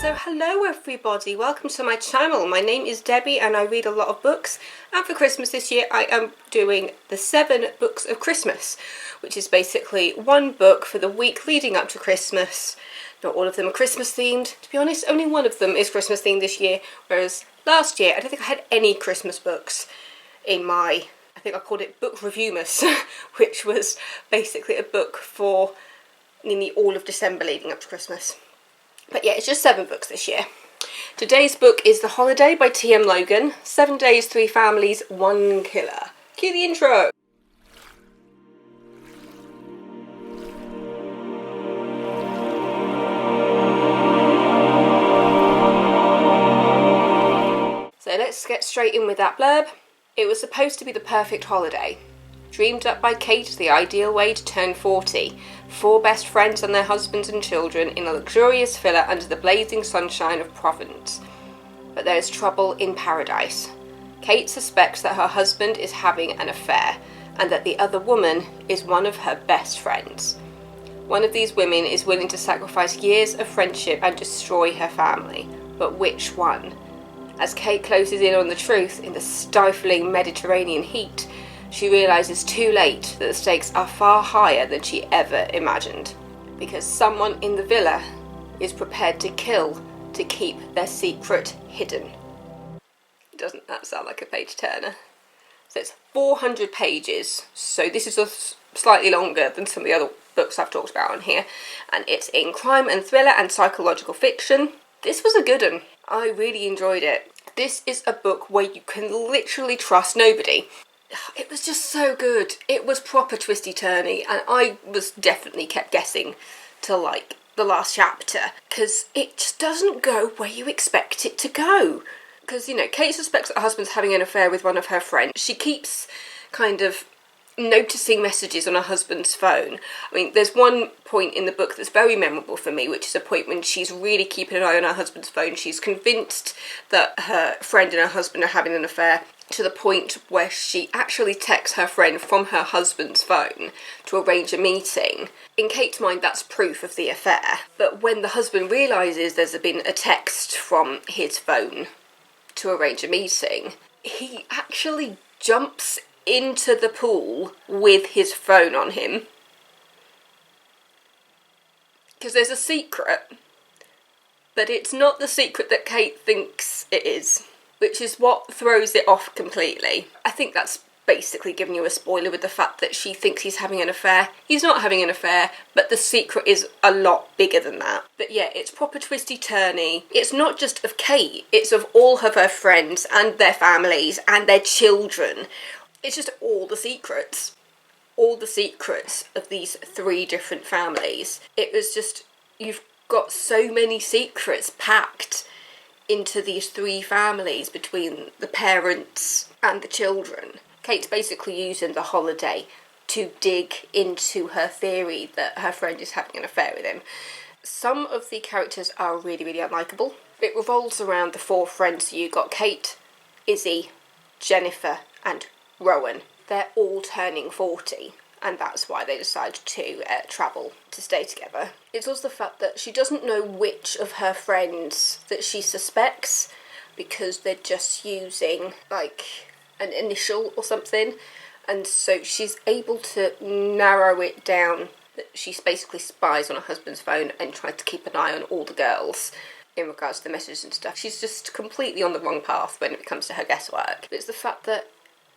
So hello everybody, welcome to my channel. My name is Debbie and I read a lot of books, and for Christmas this year I am doing the 7 books of Christmas, which is basically one book for the week leading up to Christmas. Not all of them are Christmas themed, to be honest. Only one of them is Christmas themed this year, whereas last year I don't think I had any Christmas books in my, I think I called it Book Reviewmas, which was basically a book for nearly all of December leading up to Christmas. But yeah, it's just 7 books this year. Today's book is The Holiday by T M Logan. 7 days, 3 families, 1 killer. Cue the intro! So let's get straight in with that blurb. It was supposed to be the perfect holiday. Dreamed up by Kate, the ideal way to turn 40. 4 best friends and their husbands and children in a luxurious villa under the blazing sunshine of Provence. But there is trouble in paradise. Kate suspects that her husband is having an affair, and that the other woman is one of her best friends. One of these women is willing to sacrifice years of friendship and destroy her family. But which one? As Kate closes in on the truth in the stifling Mediterranean heat, she realises too late that the stakes are far higher than she ever imagined. Because someone in the villa is prepared to kill to keep their secret hidden. Doesn't that sound like a page turner? So it's 400 pages, so this is slightly longer than some of the other books I've talked about on here. And it's in crime and thriller and psychological fiction. This was a good one. I really enjoyed it. This is a book where you can literally trust nobody. It was just so good. It was proper twisty-turny, and I was definitely kept guessing till like the last chapter, because it just doesn't go where you expect it to go. Because, you know, Kate suspects that her husband's having an affair with one of her friends. She keeps kind of noticing messages on her husband's phone. I mean, there's one point in the book that's very memorable for me, which is a point when she's really keeping an eye on her husband's phone. She's convinced that her friend and her husband are having an affair, to the point where she actually texts her friend from her husband's phone to arrange a meeting. In Kate's mind, that's proof of the affair. But when the husband realises there's been a text from his phone to arrange a meeting, he actually jumps into the pool with his phone on him. Because there's a secret, but it's not the secret that Kate thinks it is, which is what throws it off completely. I think that's basically giving you a spoiler with the fact that she thinks he's having an affair. He's not having an affair, but the secret is a lot bigger than that. But yeah, it's proper twisty-turny. It's not just of Kate, it's of all of her friends and their families and their children. It's just all the secrets. All the secrets of these 3 different families. It was just, you've got so many secrets packed into these 3 families between the parents and the children. Kate's basically using the holiday to dig into her theory that her friend is having an affair with him. Some of the characters are really, really unlikable. It revolves around the 4 friends. You got Kate, Izzy, Jennifer and Rowan. They're all turning 40, and that's why they decide to travel to stay together. It's also the fact that she doesn't know which of her friends that she suspects, because they're just using like an initial or something, and so she's able to narrow it down that she basically spies on her husband's phone and tries to keep an eye on all the girls in regards to the messages and stuff. She's just completely on the wrong path when it comes to her guesswork. It's the fact that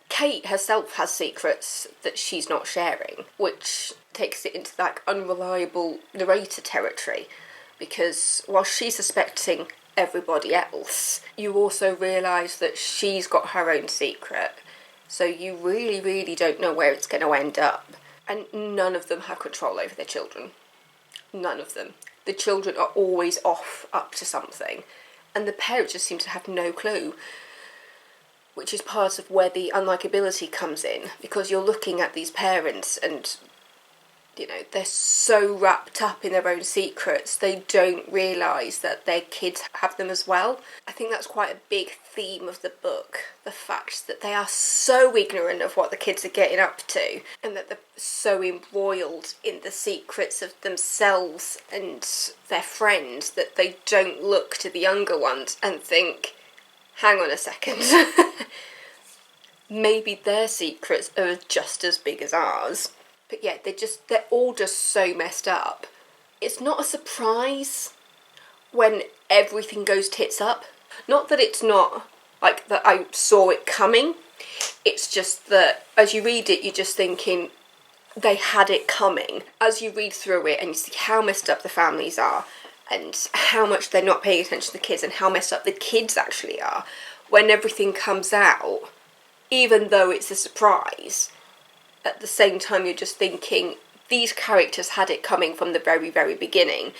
Kate herself has secrets that she's not sharing, which takes it into that unreliable narrator territory, because while she's suspecting everybody else, you also realise that she's got her own secret, so you really, really don't know where it's going to end up. And none of them have control over their children. None of them. The children are always off up to something, and the parents just seem to have no clue, which is part of where the unlikability comes in, because you're looking at these parents and You know, they're so wrapped up in their own secrets, they don't realise that their kids have them as well. I think that's quite a big theme of the book, the fact that they are so ignorant of what the kids are getting up to, and that they're so embroiled in the secrets of themselves and their friends that they don't look to the younger ones and think, hang on a second, maybe their secrets are just as big as ours. But yeah, they're all just so messed up. It's not a surprise when everything goes tits up. Not that it's not, like, that I saw it coming. It's just that as you read it, you're just thinking, they had it coming. As you read through it and you see how messed up the families are, and how much they're not paying attention to the kids, and how messed up the kids actually are, when everything comes out, even though it's a surprise, at the same time you're just thinking, these characters had it coming from the very, very beginning.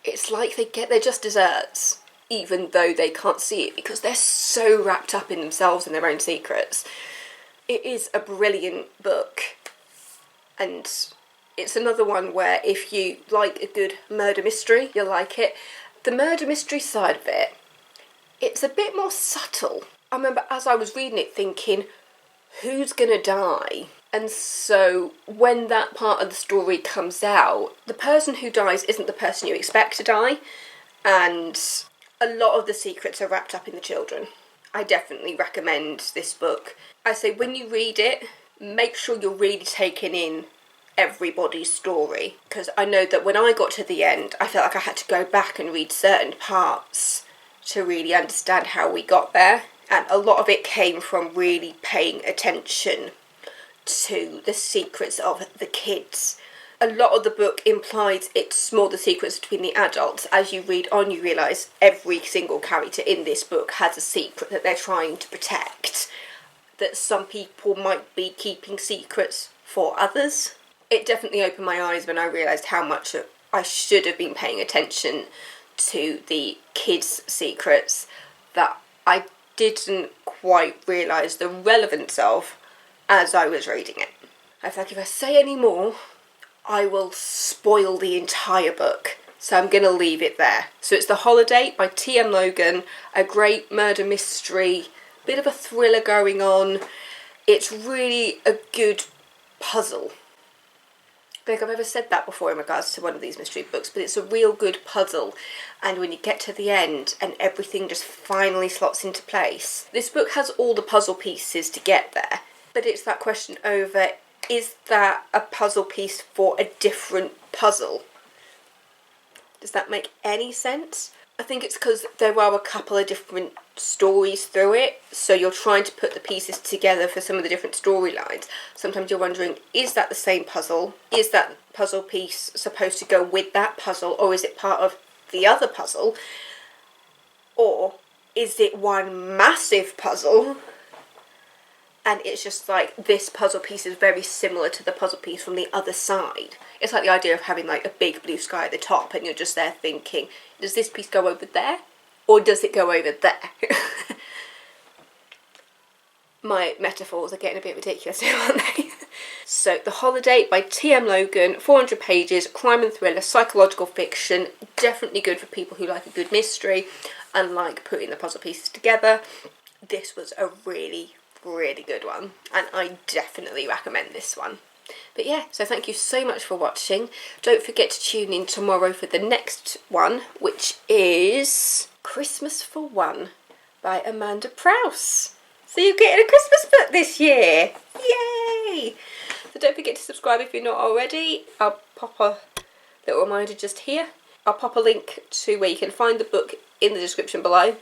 It's like they're just desserts, even though they can't see it, because they're so wrapped up in themselves and their own secrets. It is a brilliant book, and it's another one where if you like a good murder mystery, you'll like it. The murder mystery side of it, it's a bit more subtle. I remember as I was reading it thinking, who's gonna die? And so when that part of the story comes out, the person who dies isn't the person you expect to die, and a lot of the secrets are wrapped up in the children. I definitely recommend this book. I say when you read it, make sure you're really taking in everybody's story, because I know that when I got to the end, I felt like I had to go back and read certain parts to really understand how we got there, and a lot of it came from really paying attention to the secrets of the kids. A lot of the book implies it's more the secrets between the adults. As you read on, you realise every single character in this book has a secret that they're trying to protect, that some people might be keeping secrets for others. It definitely opened my eyes when I realised how much I should have been paying attention to the kids' secrets that I didn't quite realise the relevance of as I was reading it. I feel like if I say any more, I will spoil the entire book, so I'm going to leave it there. So it's The Holiday by T M Logan, a great murder mystery, bit of a thriller going on. It's really a good puzzle. I don't think I've ever said that before in regards to one of these mystery books, but it's a real good puzzle, and when you get to the end and everything just finally slots into place. This book has all the puzzle pieces to get there, but it's that question over, is that a puzzle piece for a different puzzle? Does that make any sense? I think it's because there are a couple of different stories through it, so you're trying to put the pieces together for some of the different storylines. Sometimes you're wondering, is that the same puzzle? Is that puzzle piece supposed to go with that puzzle, or is it part of the other puzzle? Or is it one massive puzzle, and it's just like, this puzzle piece is very similar to the puzzle piece from the other side. It's like the idea of having like a big blue sky at the top, and you're just there thinking, does this piece go over there? Or does it go over there? My metaphors are getting a bit ridiculous here, aren't they? So, The Holiday by T M Logan, 400 pages, crime and thriller, psychological fiction, definitely good for people who like a good mystery and like putting the puzzle pieces together. This was a really good one, and I definitely recommend this one. But yeah, so thank you so much for watching. Don't forget to tune in tomorrow for the next one, which is Christmas for One by Amanda Prowse. So you're getting a Christmas book this year! Yay! So don't forget to subscribe if you're not already. I'll pop a little reminder just here. I'll pop a link to where you can find the book in the description below.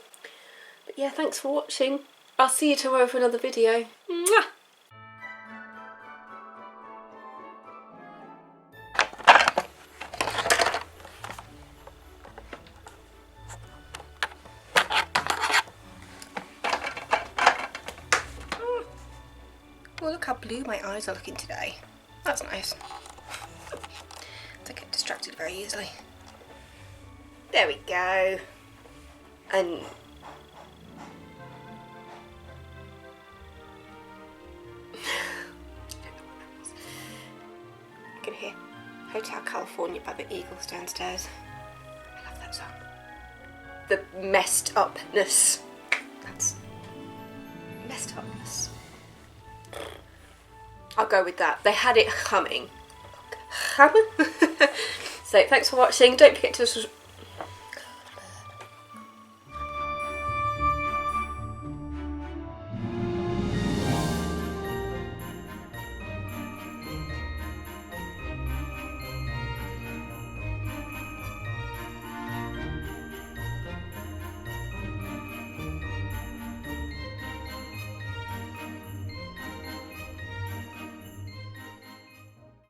But yeah, thanks for watching. I'll see you tomorrow for another video. Mwah! Oh, look how blue my eyes are looking today. That's nice. I get distracted very easily. There we go. And I can hear. California by the Eagles downstairs. I love that song. The messed upness. That's messed upness. I'll go with that. They had it humming. So thanks for watching. Don't forget to